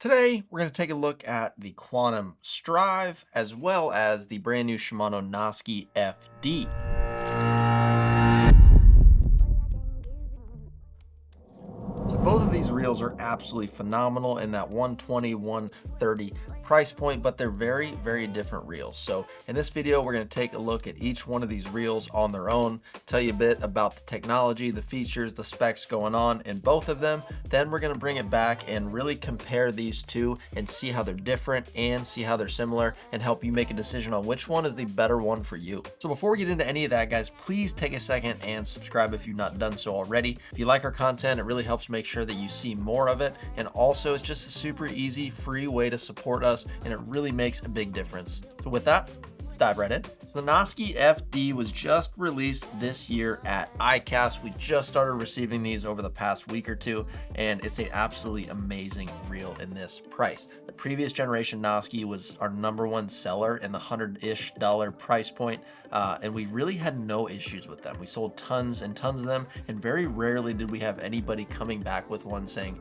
Today, we're going to take a look at the Quantum Strive as well as the brand new Shimano Nasci FD. So both of these reels are absolutely phenomenal in that 120, 130 price point, but they're very, very different reels. So in this video, we're going to take a look at each one of these reels on their own, tell you a bit about the technology, the features, the specs going on in both of them. Then we're going to bring it back and really compare these two and see how they're different and see how they're similar and help you make a decision on which one is the better one for you. So before we get into any of that, guys, please take a second and subscribe if you've not done so already. If you like our content, it really helps make sure that you see more of it. And also, it's just a super easy, free way to support us, and it really makes a big difference. So with that, let's dive right in. So the Nasci FD was just released this year at ICAST. We just started receiving these over the past week or two, and it's an absolutely amazing reel in this price. The previous generation Nasci was our #1 seller in the $100-ish price point, and we really had no issues with them. We sold tons and tons of them, and very rarely did we have anybody coming back with one saying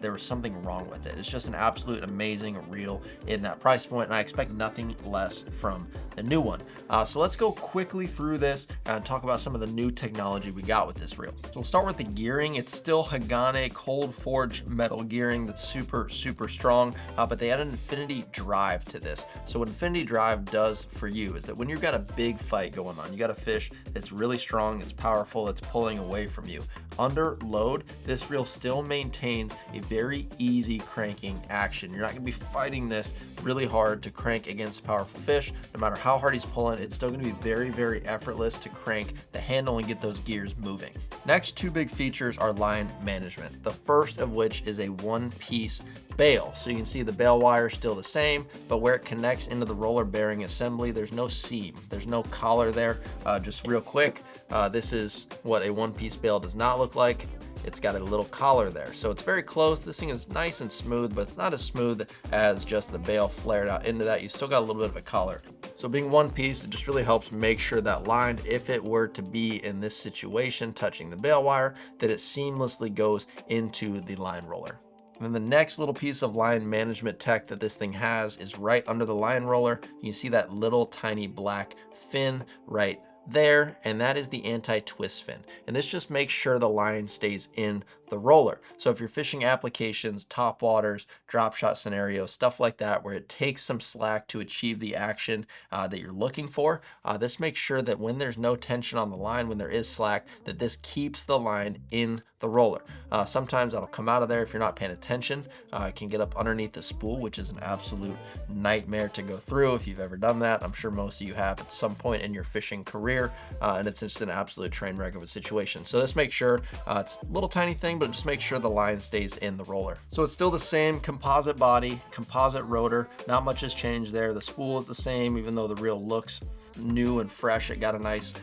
there was something wrong with it. It's just an absolute amazing reel in that price point, and I expect nothing less from the new one. So let's go quickly through this and talk about some of the new technology we got with this reel. So we'll start with the gearing. It's still Hagane cold forged metal gearing that's super, super strong, but they add an infinity drive to this. So what infinity drive does for you is that when you've got a big fight going on, you got a fish that's really strong, it's powerful, it's pulling away from you. Under load, this reel still maintains a very easy cranking action. You're not going to be fighting this really hard to crank against powerful fish. No matter how hard he's pulling, it's still going to be very, very effortless to crank the handle and get those gears moving. Next, two big features are line management. The first of which is a one-piece bail. So you can see the bail wire is still the same, but where it connects into the roller bearing assembly, there's no seam, there's no collar there. Just real quick, this is what a one-piece bail does not look like. It's got a little collar there, so it's very close. This thing is nice and smooth, but it's not as smooth as just the bail flared out into that. You still got a little bit of a collar. So being one piece, it just really helps make sure that line, if it were to be in this situation touching the bail wire, that it seamlessly goes into the line roller. And then the next little piece of line management tech that this thing has is right under the line roller. You can see that little tiny black fin right there, and that is the anti-twist fin. And this just makes sure the line stays in the roller. So if you're fishing applications, top waters, drop shot scenarios, stuff like that, where it takes some slack to achieve the action that you're looking for, this makes sure that when there's no tension on the line, when there is slack, that this keeps the line in the roller. Sometimes that'll come out of there if you're not paying attention. It can get up underneath the spool, which is an absolute nightmare to go through if you've ever done that. I'm sure most of you have at some point in your fishing career, and it's just an absolute train wreck of a situation. So this makes sure it's a little tiny thing, but just make sure the line stays in the roller. So it's still the same composite body, composite rotor, not much has changed there. The spool is the same, even though the reel looks new and fresh. It got a nice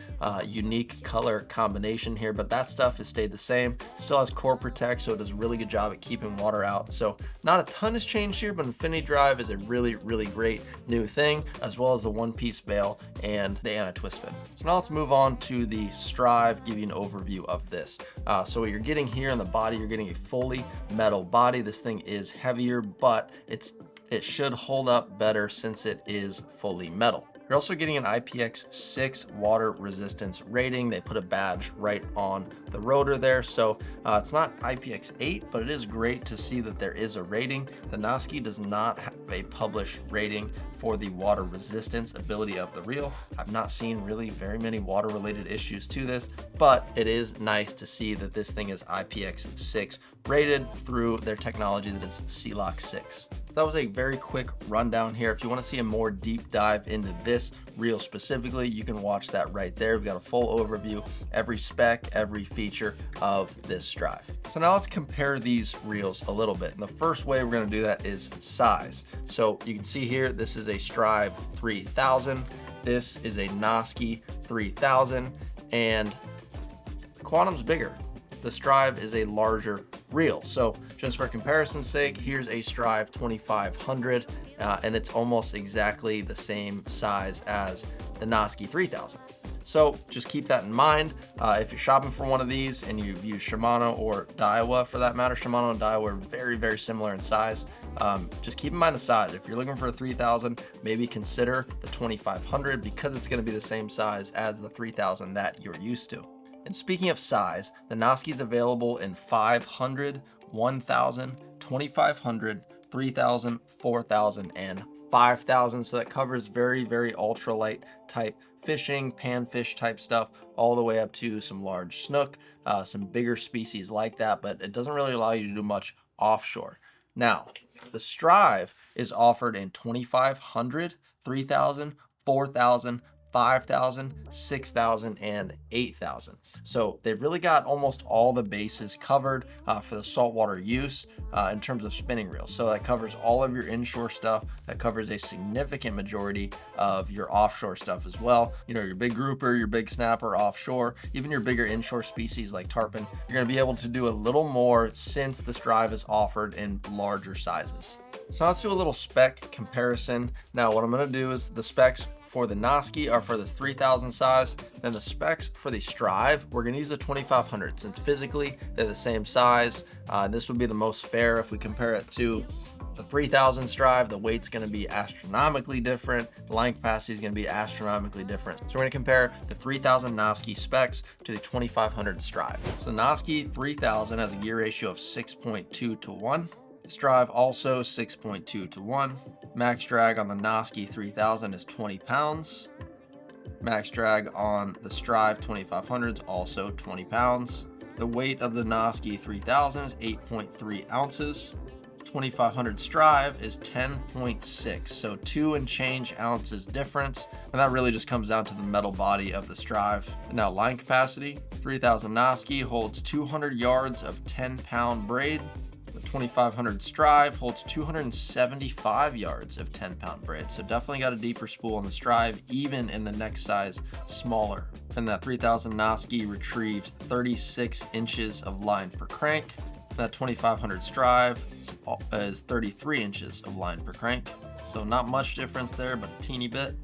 unique color combination here, but that stuff has stayed the same. Still has core protect, so it does a really good job at keeping water out. So not a ton has changed here, but infinity drive is a really, really great new thing, as well as the one-piece bail and the anti-twist fin. So now let's move on to the Strive, give you an overview of this. So what you're getting here in the body, you're getting a fully metal body. This thing is heavier, but it should hold up better since it is fully metal. You're also getting an IPX6 water resistance rating. They put a badge right on the rotor there. So it's not IPX8, but it is great to see that there is a rating. The Nasci does not have a published rating for the water resistance ability of the reel. I've not seen really very many water related issues to this, but it is nice to see that this thing is IPX6 rated through their technology that is CLOC 6. So that was a very quick rundown here. If you want to see a more deep dive into this reel specifically, you can watch that right there. We've got a full overview, every spec, every feature of this Strive. So now let's compare these reels a little bit. And the first way we're going to do that is size. So you can see here, this is a Strive 3000. This is a Nasci 3000, and the Quantum's bigger. The Strive is a larger reel. So just for comparison's sake, here's a Strive 2500, and it's almost exactly the same size as the Nasci 3000. So just keep that in mind. If you're shopping for one of these and you've used Shimano or Daiwa for that matter, Shimano and Daiwa are very, very similar in size. Just keep in mind the size. If you're looking for a 3000, maybe consider the 2500 because it's going to be the same size as the 3000 that you're used to. And speaking of size, the Nasci is available in 500, 1000, 2500, 3000, 4000, and 5000. So that covers very, very ultralight type fishing, panfish type stuff, all the way up to some large snook, some bigger species like that, but it doesn't really allow you to do much offshore. Now, the Strive is offered in 2500, 3000, 4000, 5,000, 6,000, and 8,000. So they've really got almost all the bases covered for the saltwater use in terms of spinning reels. So that covers all of your inshore stuff. That covers a significant majority of your offshore stuff as well. You know, your big grouper, your big snapper offshore, even your bigger inshore species like tarpon. You're gonna be able to do a little more since the Strive is offered in larger sizes. So let's do a little spec comparison. Now what I'm gonna do is the specs for the Nasci are for this 3000 size, then the specs for the Strive, we're gonna use the 2500 since physically they're the same size. This would be the most fair if we compare it to the 3000 Strive. The weight's gonna be astronomically different. The line capacity is gonna be astronomically different. So we're gonna compare the 3000 Nasci specs to the 2500 Strive. So the Nasci 3000 has a gear ratio of 6.2 to 1. The Strive also 6.2 to 1. Max drag on the Nasci 3000 is 20 pounds. Max drag on the Strive 2500 is also 20 pounds. The weight of the Nasci 3000 is 8.3 ounces. 2500 Strive is 10.6, so 2 and change ounces difference, and that really just comes down to the metal body of the Strive. And now line capacity, 3000 Nasci holds 200 yards of 10-pound braid. The 2500 Strive holds 275 yards of 10-pound braid, so definitely got a deeper spool on the Strive, even in the next size smaller. And that 3000 Nasci retrieves 36 inches of line per crank. That 2500 Strive is 33 inches of line per crank, so not much difference there, but a teeny bit.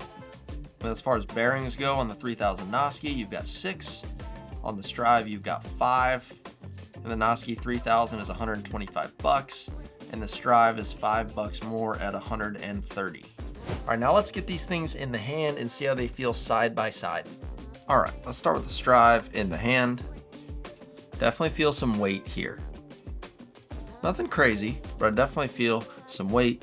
And as far as bearings go, on the 3000 Nasci, you've got 6. On the Strive, you've got 5. And the Nasci 3000 is 125 bucks, and the Strive is $5 more at 130. All right, now let's get these things in the hand and see how they feel side by side. All right, let's start with the Strive in the hand. Definitely feel some weight here. Nothing crazy, but I definitely feel some weight.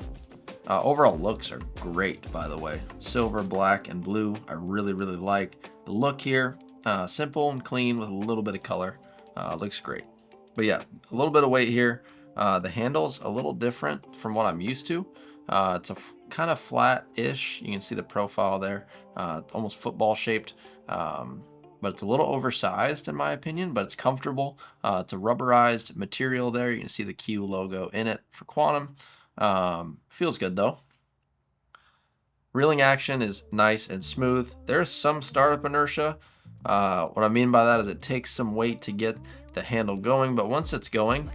Overall looks are great, by the way. Silver, black, and blue. I really, really like the look here. Simple and clean with a little bit of color. Looks great. But yeah, a little bit of weight here. The handle's a little different from what I'm used to. It's a kind of flat-ish. You can see the profile there. Almost football shaped. But it's a little oversized in my opinion, but it's comfortable. It's a rubberized material there. You can see the Q logo in it for Quantum. Feels good though. Reeling action is nice and smooth. There's some startup inertia. What I mean by that is it takes some weight to get the handle going, but once it's going,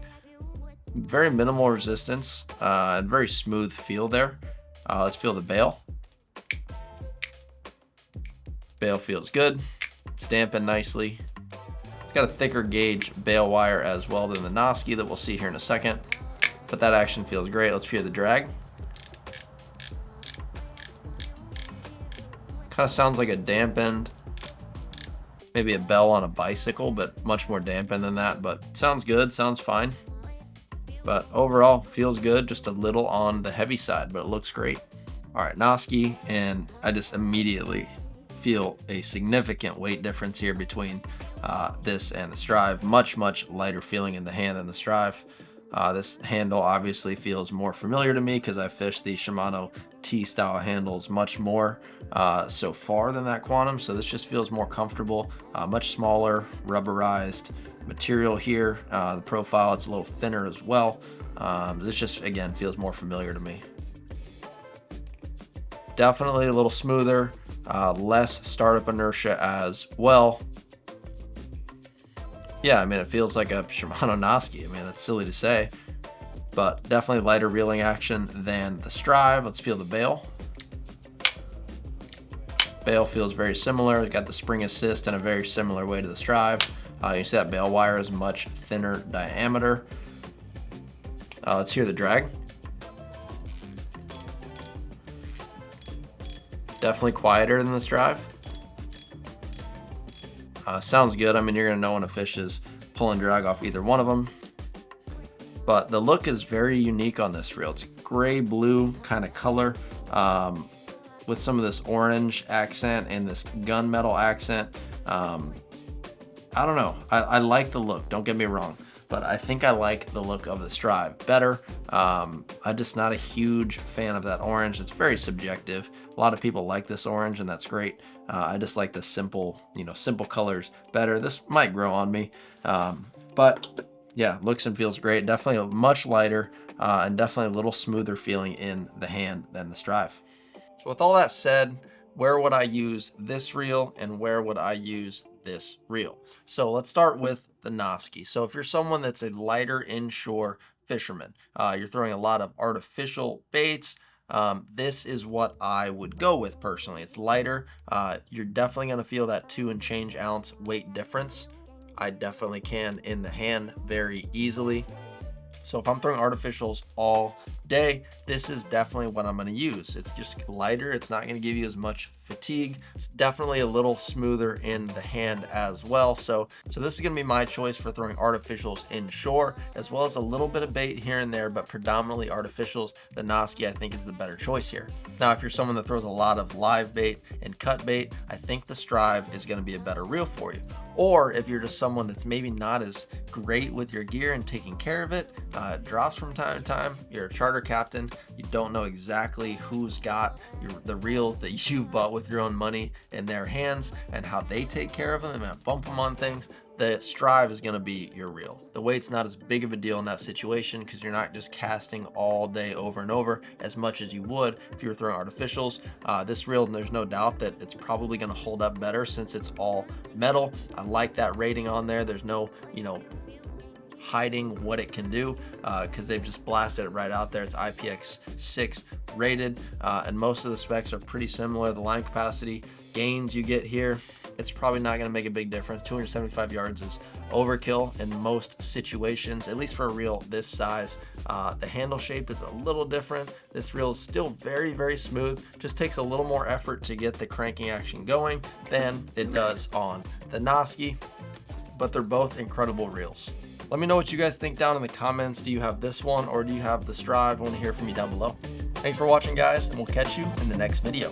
very minimal resistance and very smooth feel there. Let's feel the bail. Bail feels good. It's dampened nicely. It's got a thicker gauge bail wire as well than the Nasci that we'll see here in a second, but that action feels great. Let's hear the drag. Kind of sounds like a dampened, maybe a bell on a bicycle, but much more dampened than that, but sounds good, sounds fine. But overall, feels good, just a little on the heavy side, but it looks great. All right, Nasci, and I just immediately feel a significant weight difference here between this and the Strive. Much lighter feeling in the hand than the Strive. This handle obviously feels more familiar to me because I fished the Shimano T-style handles much more so far than that Quantum, so this just feels more comfortable. Much smaller, rubberized material here. The profile, it's a little thinner as well. This just, again, feels more familiar to me. Definitely a little smoother. Less startup inertia as well. Yeah, I mean, it feels like a Shimano Nasci. I mean, it's silly to say, but definitely lighter reeling action than the Strive. Let's feel the bail. Bail feels very similar. It's got the spring assist in a very similar way to the Strive. You see that bail wire is much thinner diameter. Let's hear the drag. Definitely quieter than this drive. Sounds good. I mean, you're gonna know when a fish is pulling drag off either one of them. But the look is very unique on this reel. It's gray blue kind of color with some of this orange accent and this gunmetal accent. I don't know. I like the look, don't get me wrong, but I think I like the look of the Strive better. I'm just not a huge fan of that orange. It's very subjective. A lot of people like this orange, and that's great. I just like the simple, simple colors better. This might grow on me, but yeah, looks and feels great. Definitely much lighter and definitely a little smoother feeling in the hand than the Strive. So with all that said, where would I use this reel and where would I use this reel? So let's start with the Nasci. So if you're someone that's a lighter inshore fisherman, you're throwing a lot of artificial baits, this is what I would go with personally. It's lighter. You're definitely going to feel that 2 and change ounce weight difference. I definitely can in the hand very easily. So if I'm throwing artificials all day, this is definitely what I'm going to use. It's just lighter. It's not going to give you as much fatigue. It's definitely a little smoother in the hand as well. So this is going to be my choice for throwing artificials inshore, as well as a little bit of bait here and there, but predominantly artificials. The Nasci, I think, is the better choice here. Now, if you're someone that throws a lot of live bait and cut bait, I think the Strive is going to be a better reel for you. Or if you're just someone that's maybe not as great with your gear and taking care of it, drops from time to time, you're a charter captain, you don't know exactly who's got the reels that you've bought with your own money in their hands and how they take care of them, they might bump them on things, the Strive is going to be your reel. The weight's not as big of a deal in that situation because you're not just casting all day over and over as much as you would if you were throwing artificials. This reel, there's no doubt that it's probably going to hold up better since it's all metal. I like that rating on there. There's no, hiding what it can do because they've just blasted it right out there. It's IPX6 rated and most of the specs are pretty similar. The line capacity gains you get here, it's probably not going to make a big difference. 275 yards is overkill in most situations, at least for a reel this size. The handle shape is a little different. This reel is still very, very smooth. Just takes a little more effort to get the cranking action going than it does on the Nasci, but they're both incredible reels. Let me know what you guys think down in the comments. Do you have this one or do you have the Strive? I want to hear from you down below. Thanks for watching, guys, and we'll catch you in the next video.